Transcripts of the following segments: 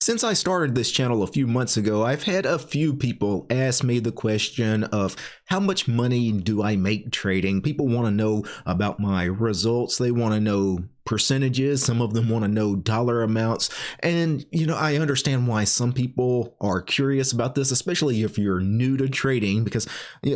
Since I started this channel a few months ago, I've had a few people ask me the question of how much money do I make trading? People want to know about my results. They want to know percentages. Some of them want to know dollar amounts. And, I understand why some people are curious about this, especially if you're new to trading, because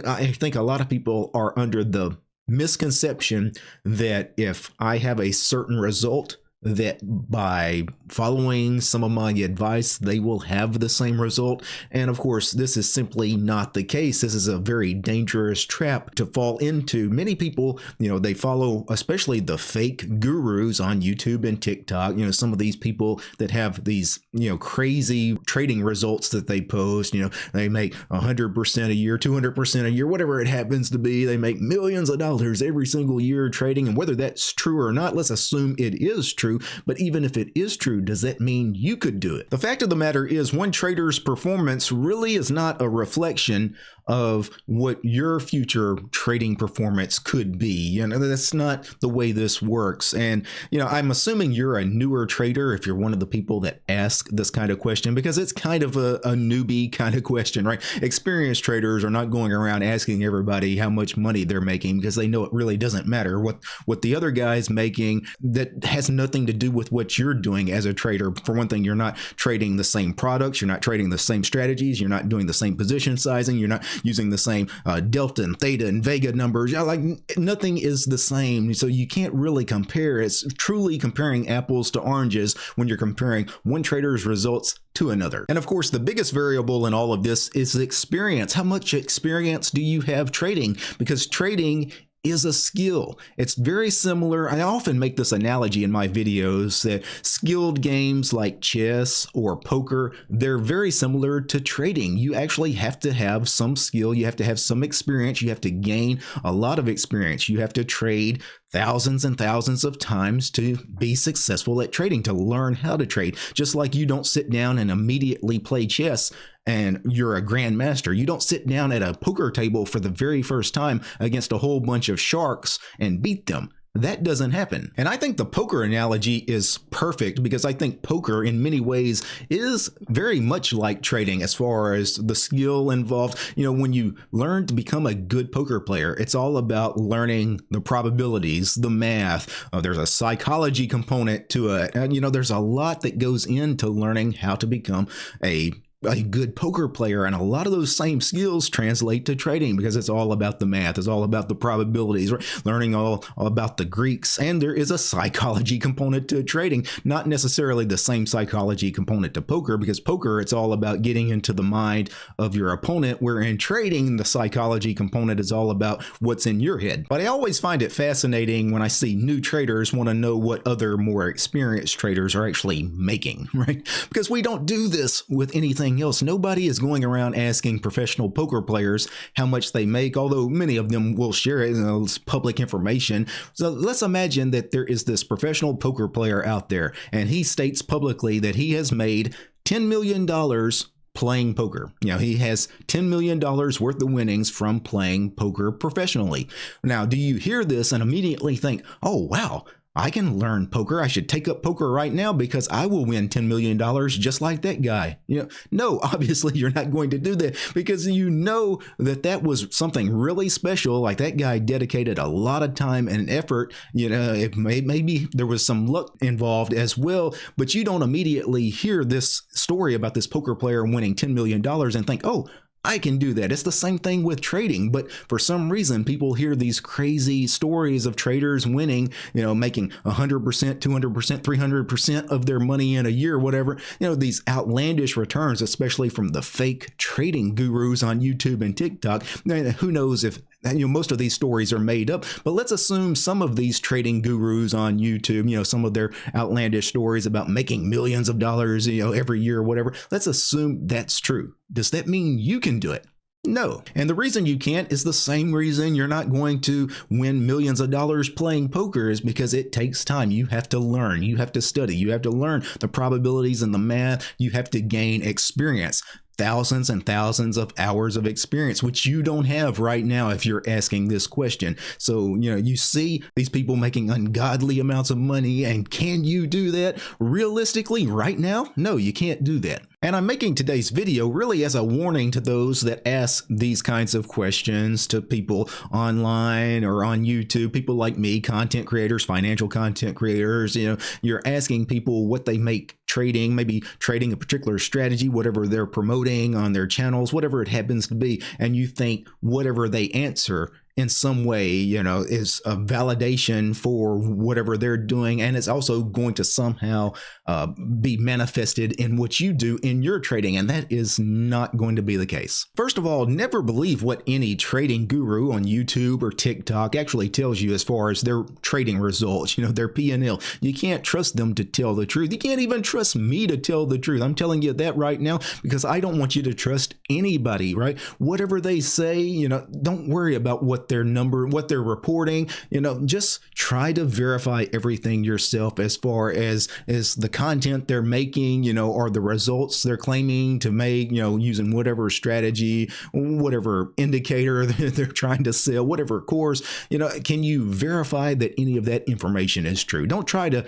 I think a lot of people are under the misconception that if I have a certain result, that by following some of my advice, they will have the same result. And of course, this is simply not the case. This is a very dangerous trap to fall into. Many people, they follow, especially the fake gurus on YouTube and TikTok, some of these people that have these, crazy trading results that they post, they make 100% a year, 200% a year, whatever it happens to be. They make millions of dollars every single year trading. And whether that's true or not, let's assume it is true. But even if it is true, does that mean you could do it? The fact of the matter is, one trader's performance really is not a reflection of what your future trading performance could be. That's not the way this works. And, I'm assuming you're a newer trader if you're one of the people that ask this kind of question, because it's kind of a newbie kind of question, right? Experienced traders are not going around asking everybody how much money they're making, because they know it really doesn't matter what the other guy's making. That has nothing to do with what you're doing as a trader. For one thing, you're not trading the same products, you're not trading the same strategies, you're not doing the same position sizing, you're not using the same delta and theta and vega numbers. Like nothing is the same, so you can't really compare. It's truly comparing apples to oranges when you're comparing one trader's results to another. And of course, the biggest variable in all of this is experience. How much experience do you have trading? Because trading is a skill. It's very similar. I often make this analogy in my videos that skilled games like chess or poker, they're very similar to trading. You actually have to have some skill. You have to have some experience. You have to gain a lot of experience. You have to trade thousands and thousands of times to be successful at trading, to learn how to trade. Just like you don't sit down and immediately play chess and you're a grandmaster. You don't sit down at a poker table for the very first time against a whole bunch of sharks and beat them. That doesn't happen. And I think the poker analogy is perfect, because I think poker in many ways is very much like trading as far as the skill involved. When you learn to become a good poker player, it's all about learning the probabilities, the math. There's a psychology component to it. And, there's a lot that goes into learning how to become a good poker player, and a lot of those same skills translate to trading, because it's all about the math, it's all about the probabilities, right? Learning all about the Greeks. And there is a psychology component to trading, not necessarily the same psychology component to poker, because poker, it's all about getting into the mind of your opponent, where in trading, the psychology component is all about what's in your head. But I always find it fascinating when I see new traders want to know what other more experienced traders are actually making, right? Because we don't do this with anything else. Nobody is going around asking professional poker players how much they make, although many of them will share it. It's public information. So let's imagine that there is this professional poker player out there, and he states publicly that he has made $10 million playing poker. He has $10 million worth of winnings from playing poker professionally. Now, do you hear this and immediately think, oh, wow, I can learn poker. I should take up poker right now because I will win $10 million just like that guy. No, obviously you're not going to do that, because that was something really special. Like that guy dedicated a lot of time and effort. Maybe there was some luck involved as well, but you don't immediately hear this story about this poker player winning $10 million and think, oh, I can do that. It's the same thing with trading, but for some reason, people hear these crazy stories of traders winning, making 100%, 200%, 300% of their money in a year, whatever, these outlandish returns, especially from the fake trading gurus on YouTube and TikTok. Who knows if most of these stories are made up, but let's assume some of these trading gurus on YouTube, some of their outlandish stories about making millions of dollars, every year or whatever. Let's assume that's true. Does that mean you can do it? No. And the reason you can't is the same reason you're not going to win millions of dollars playing poker, is because it takes time. You have to learn, you have to study, you have to learn the probabilities and the math, you have to gain experience. thousands and thousands of hours of experience, which you don't have right now if you're asking this question. So, you see these people making ungodly amounts of money, and can you do that realistically right now? No, you can't do that. And I'm making today's video really as a warning to those that ask these kinds of questions to people online or on YouTube, people like me, content creators, financial content creators. You're asking people what they make trading, maybe trading a particular strategy, whatever they're promoting on their channels, whatever it happens to be, and you think whatever they answer in some way, is a validation for whatever they're doing, and it's also going to somehow be manifested in what you do in your trading, and that is not going to be the case. First of all, never believe what any trading guru on YouTube or TikTok actually tells you as far as their trading results, their P&L. You can't trust them to tell the truth. You can't even trust me to tell the truth. I'm telling you that right now because I don't want you to trust anybody, right? Whatever they say, don't worry about what they're reporting, just try to verify everything yourself as far as the content they're making, or the results they're claiming to make, using whatever strategy, whatever indicator they're trying to sell, whatever course, can you verify that any of that information is true? Don't try to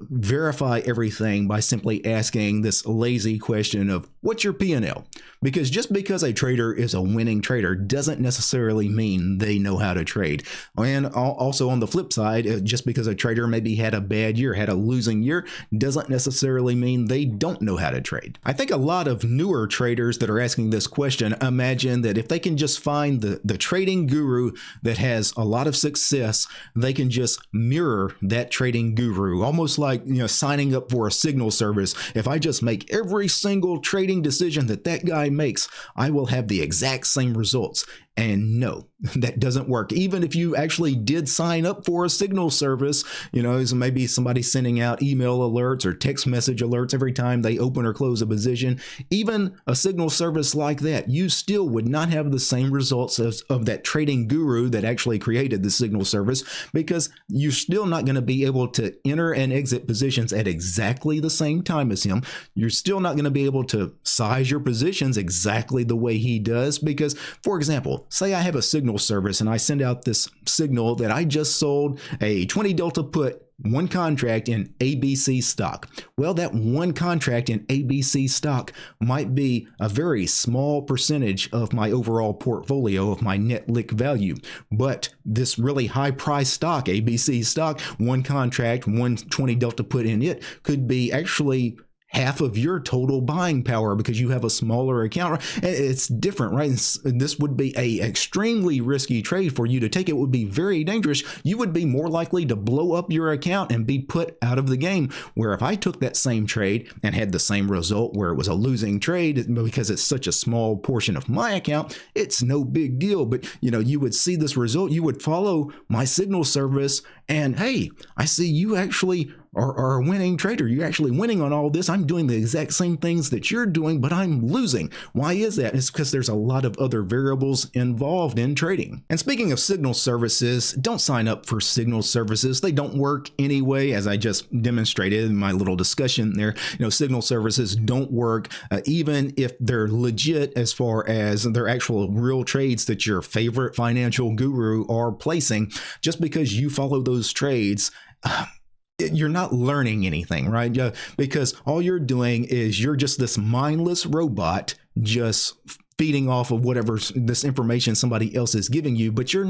verify everything by simply asking this lazy question of what's your P&L? Because just because a trader is a winning trader doesn't necessarily mean they know how to trade. And also on the flip side, just because a trader maybe had a bad year, had a losing year, doesn't necessarily mean they don't know how to trade. I think a lot of newer traders that are asking this question imagine that if they can just find the trading guru that has a lot of success, they can just mirror that trading guru, almost like signing up for a signal service. If I just make every single trading decision that guy makes, I will have the exact same results. And no, that doesn't work. Even if you actually did sign up for a signal service, so maybe somebody sending out email alerts or text message alerts every time they open or close a position, even a signal service like that, you still would not have the same results of that trading guru that actually created the signal service, because you're still not going to be able to enter and exit positions at exactly the same time as him. You're still not going to be able to size your positions exactly the way he does, because, for example, say I have a signal service and I send out this signal that I just sold a 20 delta put, one contract in ABC stock. Well, that one contract in ABC stock might be a very small percentage of my overall portfolio, of my net lick value. But this really high price stock, ABC stock, one contract, 120 delta put in it, could be actually half of your total buying power because you have a smaller account. It's different, right? This would be a extremely risky trade for you to take. It would be very dangerous. You would be more likely to blow up your account and be put out of the game. Where if I took that same trade and had the same result where it was a losing trade because it's such a small portion of my account, it's no big deal. But you would see this result, you would follow my signal service, and hey, I see you actually are a winning trader. You're actually winning on all this. I'm doing the exact same things that you're doing, but I'm losing. Why is that? It's because there's a lot of other variables involved in trading. And speaking of signal services, don't sign up for signal services. They don't work anyway, as I just demonstrated in my little discussion there. Signal services don't work, even if they're legit as far as their actual real trades that your favorite financial guru are placing. Just because you follow those trades, you're not learning anything, right? Because all you're doing is you're just this mindless robot just feeding off of whatever this information somebody else is giving you, but you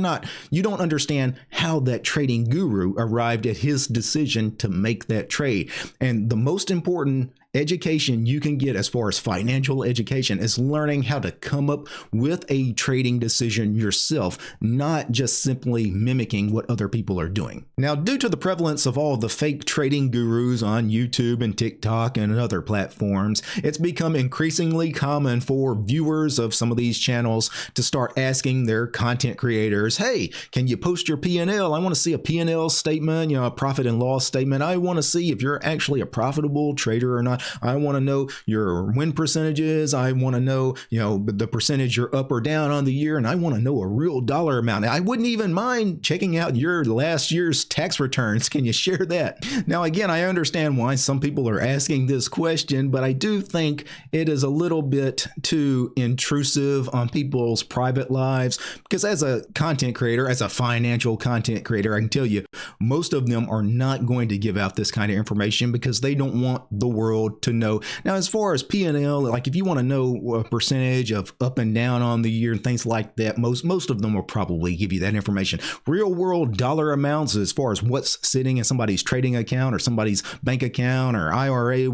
don't understand how that trading guru arrived at his decision to make that trade. And the most important education you can get as far as financial education is learning how to come up with a trading decision yourself, not just simply mimicking what other people are doing. Now, due to the prevalence of all the fake trading gurus on YouTube and TikTok and other platforms, it's become increasingly common for viewers of some of these channels to start asking their content creators, hey, can you post your P&L? I want to see a P&L statement, a profit and loss statement. I want to see if you're actually a profitable trader or not. account. I want to know your win percentages. I want to know, the percentage you're up or down on the year. And I want to know a real dollar amount. I wouldn't even mind checking out your last year's tax returns. Can you share that? Now, again, I understand why some people are asking this question, but I do think it is a little bit too intrusive on people's private lives, because as a content creator, as a financial content creator, I can tell you most of them are not going to give out this kind of information because they don't want the world to know. Now, as far as P&L, like if you want to know a percentage of up and down on the year and things like that, most of them will probably give you that information. Real world dollar amounts as far as what's sitting in somebody's trading account or somebody's bank account or IRA,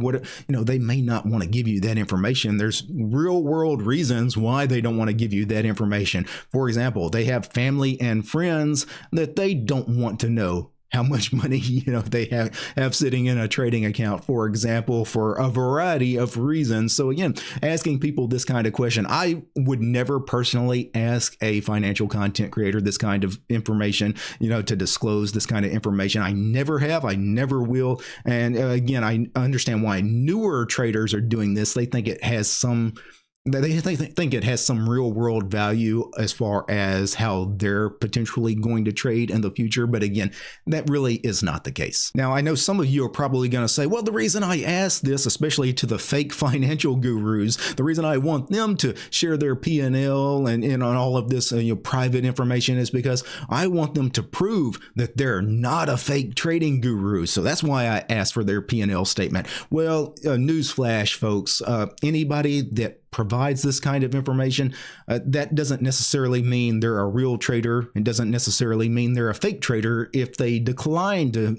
they may not want to give you that information. There's real world reasons why they don't want to give you that information. For example, they have family and friends that they don't want to know how much money they have sitting in a trading account, for example, for a variety of reasons. So again, asking people this kind of question, I would never personally ask a financial content creator this kind of information, to disclose this kind of information. I never have, I never will. And again, I understand why newer traders are doing this. They think it has some real world value as far as how they're potentially going to trade in the future. But again, that really is not the case. Now, I know some of you are probably going to say, well, the reason I ask this, especially to the fake financial gurus, the reason I want them to share their P&L and on all of this private information is because I want them to prove that they're not a fake trading guru. So that's why I asked for their P&L statement. Well, newsflash, folks, anybody that provides this kind of information, that doesn't necessarily mean they're a real trader. It doesn't necessarily mean they're a fake trader if they decline to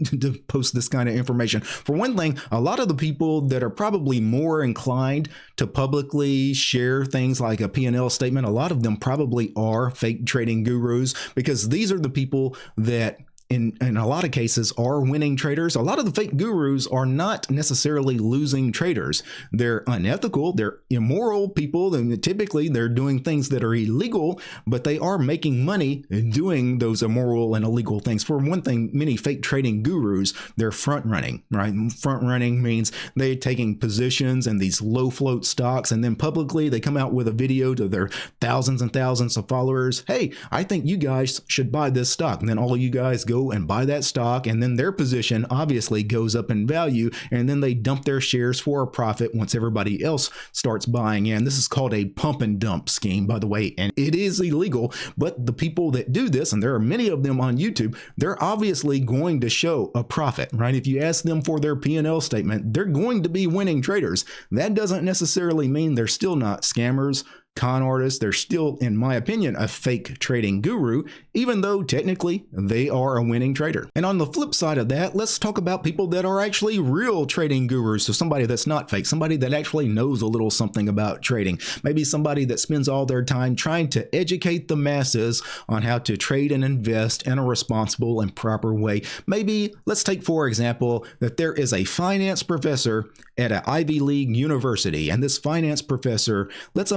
post this kind of information. For one thing, a lot of the people that are probably more inclined to publicly share things like a P&L statement, a lot of them probably are fake trading gurus, because these are the people that in a lot of cases are winning traders. A lot of the fake gurus are not necessarily losing traders. They're unethical, they're immoral people, and typically they're doing things that are illegal, but they are making money doing those immoral and illegal things. For one thing, many fake trading gurus, they're front running, right? Front running means they're taking positions in these low float stocks, and then publicly they come out with a video to their thousands and thousands of followers. Hey, I think you guys should buy this stock. And then all of you guys go and buy that stock, and then their position obviously goes up in value, and then they dump their shares for a profit once everybody else starts buying in. This is called a pump and dump scheme, by the way, and it is illegal, but the people that do this, and there are many of them on YouTube, they're obviously going to show a profit, right? If you ask them for their P&L statement, they're going to be winning traders. That doesn't necessarily mean they're still not scammers, con artists. They're still, in my opinion, a fake trading guru, even though technically they are a winning trader. And on the flip side of that, let's talk about people that are actually real trading gurus. So somebody that's not fake, somebody that actually knows a little something about trading. Maybe somebody that spends all their time trying to educate the masses on how to trade and invest in a responsible and proper way. Maybe let's take, for example, that there is a finance professor at an Ivy League university, and this finance professor, let's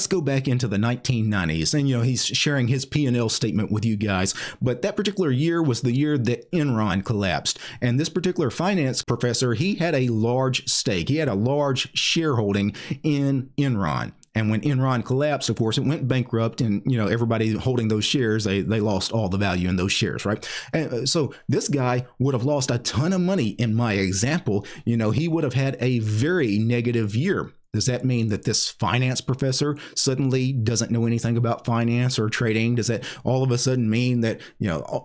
go back into the 1990s, and he's sharing his P&L statement with you guys, but that particular year was the year that Enron collapsed, and this particular finance professor, he had a large stake, he had a large shareholding in Enron. And when Enron collapsed, of course, it went bankrupt, and everybody holding those shares, they lost all the value in those shares, right? And so this guy would have lost a ton of money in my example. He would have had a very negative year. Does that mean that this finance professor suddenly doesn't know anything about finance or trading? Does that all of a sudden mean that,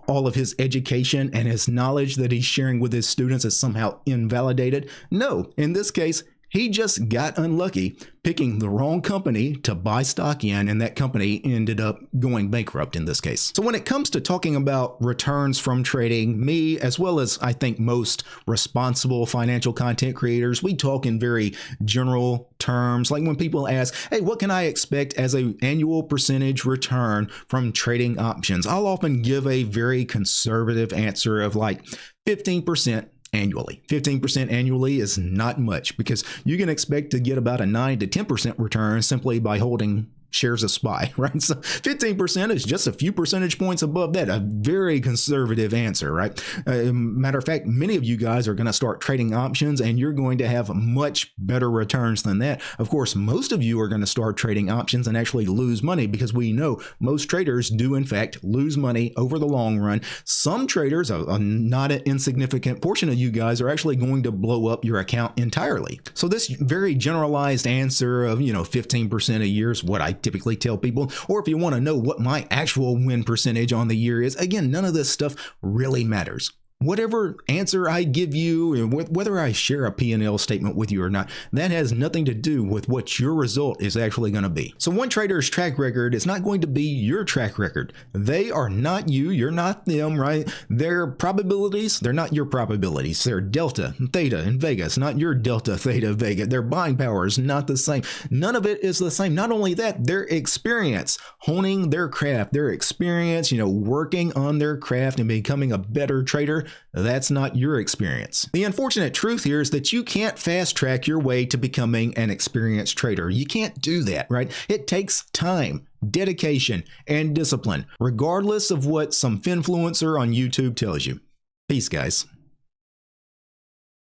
all of his education and his knowledge that he's sharing with his students is somehow invalidated? No, in this case, he just got unlucky picking the wrong company to buy stock in, and that company ended up going bankrupt in this case. So when it comes to talking about returns from trading, me, as well as I think most responsible financial content creators, we talk in very general terms. Like when people ask, hey, what can I expect as an annual percentage return from trading options? I'll often give a very conservative answer of like 15% annually. 15% annually is not much, because you can expect to get about a 9 to 10% return simply by holding shares of SPY, right? So 15% is just a few percentage points above that. A very conservative answer, right? Matter of fact, many of you guys are going to start trading options and you're going to have much better returns than that. Of course, most of you are going to start trading options and actually lose money, because we know most traders do in fact lose money over the long run. Some traders, a not an insignificant portion of you guys, are actually going to blow up your account entirely. So this very generalized answer of, 15% a year is what I typically tell people. Or if you want to know what my actual win percentage on the year is, again, none of this stuff really matters. Whatever answer I give you, whether I share a P&L statement with you or not, that has nothing to do with what your result is actually going to be. So one trader's track record is not going to be your track record. They are not you, you're not them, right? Their probabilities, they're not your probabilities. They're delta, theta, and vega. It's not your delta, theta, vega. Their buying power is not the same. None of it is the same. Not only that, their experience honing their craft, their experience, working on their craft and becoming a better trader, that's not your experience. The unfortunate truth here is that you can't fast track your way to becoming an experienced trader. You can't do that, right? It takes time, dedication, and discipline, regardless of what some finfluencer on YouTube tells you. Peace, guys.